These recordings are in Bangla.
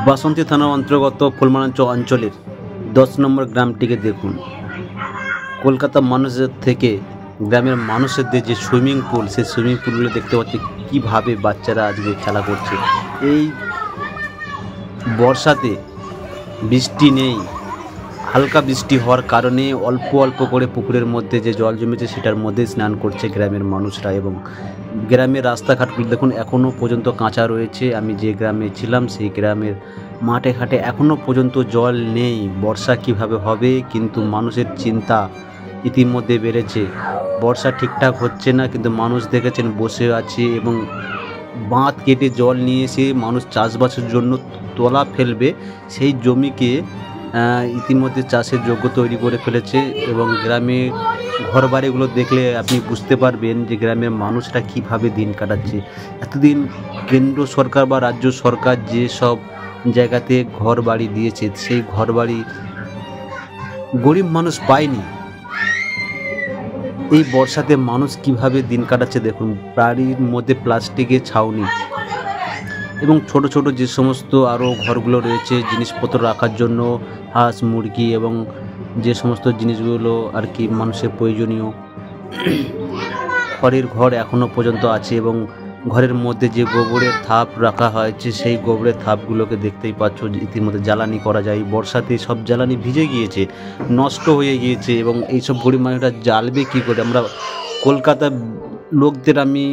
বাসন্তী থানার অন্তর্গত ফুলমারাঞ্চ অঞ্চলের 10 নম্বর গ্রামটিকে দেখুন। কলকাতা মানুষের থেকে গ্রামের মানুষদের যে সুইমিং পুল, সেই সুইমিং পুলগুলো দেখতে পাচ্ছি কীভাবে বাচ্চারা আজকে খেলা করছে। এই বর্ষাতে বৃষ্টি নেই, হালকা বৃষ্টি হওয়ার কারণে অল্প অল্প করে পুকুরের মধ্যে যে জল জমেছে সেটার মধ্যে স্নান করছে গ্রামের মানুষরা। এবং গ্রামের রাস্তাঘাটগুলো দেখুন এখনও পর্যন্ত কাঁচা রয়েছে। আমি যে গ্রামে ছিলাম সেই গ্রামের মাঠে ঘাটে এখনও পর্যন্ত জল নেই। বর্ষা কিভাবে হবে, কিন্তু মানুষের চিন্তা ইতিমধ্যে বেড়েছে। বর্ষা ঠিকঠাক হচ্ছে না, কিন্তু মানুষ দেখেছেন বসে আছে এবং বাঁধ কেটে জল নিয়ে এসে মানুষ চাষবাসের জন্য তোলা ফেলবে, সেই জমিকে ইতিমধ্যে চাষের যোগ্য তৈরি করে ফেলেছে। এবং গ্রামে ঘরবাড়িগুলো দেখলে আপনি বুঝতে পারবেন যে গ্রামের মানুষরা কীভাবে দিন কাটাচ্ছে। এতদিন কেন্দ্র সরকার বা রাজ্য সরকার যে সব জায়গাতে ঘর বাড়ি দিয়েছে, সেই ঘর বাড়ি গরিব মানুষ পায়নি। এই বর্ষাতে মানুষ কিভাবে দিন কাটাচ্ছে দেখুন। বাড়ির মধ্যে প্লাস্টিকের ছাউনি এবং ছোট ছোট যে সমস্ত আরও ঘরগুলো রয়েছে জিনিসপত্র রাখার জন্য, হাঁস মুরগি এবং যে সমস্ত জিনিসগুলো আর কি মানুষের প্রয়োজনীয়, খড়ের ঘর এখনও পর্যন্ত আছে। এবং ঘরের মধ্যে যে গোবরের থাপ রাখা হয়েছে, সেই গোবরের থাপগুলোকে দেখতেই পাচ্ছ ইতিমধ্যে জ্বালানি করা যায়। বর্ষাতে সব জ্বালানি ভিজে গিয়েছে, নষ্ট হয়ে গিয়েছে এবং এইসব গরিব মানুষরা জ্বালবে কী করে। আমরা কলকাতার লোকদের আমি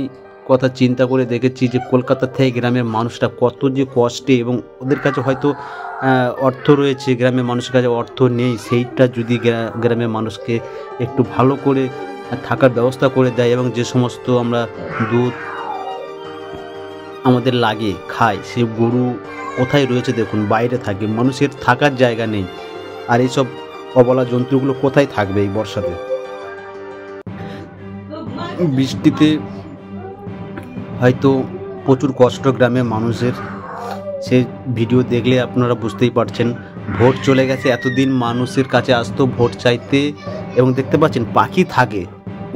কথা চিন্তা করে দেখেছি যে কলকাতা থেকে গ্রামের মানুষরা কত যে কষ্টে, এবং ওদের কাছে হয়তো অর্থ রয়েছে, গ্রামের মানুষের কাছে অর্থ নেই। সেইটা যদি গ্রামের মানুষকে একটু ভালো করে থাকার ব্যবস্থা করে দেয়, এবং যে সমস্ত আমরা দুধ আমাদের লাগে খাই, সেই গরু কোথায় রয়েছে দেখুন, বাইরে থাকে, মানুষের থাকার জায়গা নেই। আর এইসব অবলা জন্তুগুলো কোথায় থাকবে এই বর্ষাতে? বৃষ্টিতে হয়তো প্রচুর কষ্ট গ্রামের মানুষের। সেই ভিডিও দেখলে আপনারা বুঝতেই পারছেন। ভোট চলে গেছে, এতদিন মানুষের কাছে আসতো ভোট চাইতে, এবং দেখতে পাচ্ছেন পাখি থাকে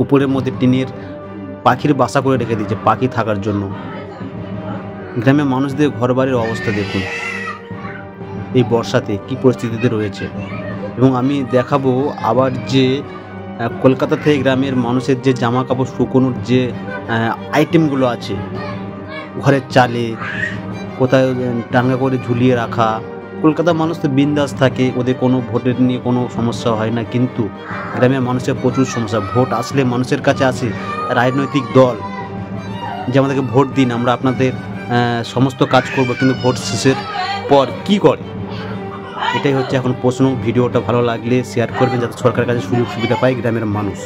উপরের মধ্যে, টিনের পাখির বাসা করে রেখে দিয়েছে পাখি থাকার জন্য। গ্রামের মানুষদের ঘরবাড়ির অবস্থা দেখুন এই বর্ষাতে কী পরিস্থিতিতে রয়েছে। এবং আমি দেখাবো আবার যে কলকাতা থেকে গ্রামের মানুষের যে জামা কাপড় শুকোনোর যে আইটেমগুলো আছে, ঘরের চালে কোথায় টাঙ্গা করে ঝুলিয়ে রাখা। কলকাতার মানুষ তো বিন্দাস থাকে, ওদের কোনো ভোটের নিয়ে কোনো সমস্যা হয় না, কিন্তু গ্রামের মানুষের প্রচুর সমস্যা। ভোট আসলে মানুষের কাছে আসে রাজনৈতিক দল যে আমাদেরকে ভোট দিন, আমরা আপনাদের সমস্ত কাজ করব, কিন্তু ভোট শেষের পর কি করে, এটাই হচ্ছে এখন প্রশ্ন। ভিডিওটা ভালো লাগলে শেয়ার করবেন যাতে সরকারের কাছে সুযোগ সুবিধা পায় গ্রামের মানুষ।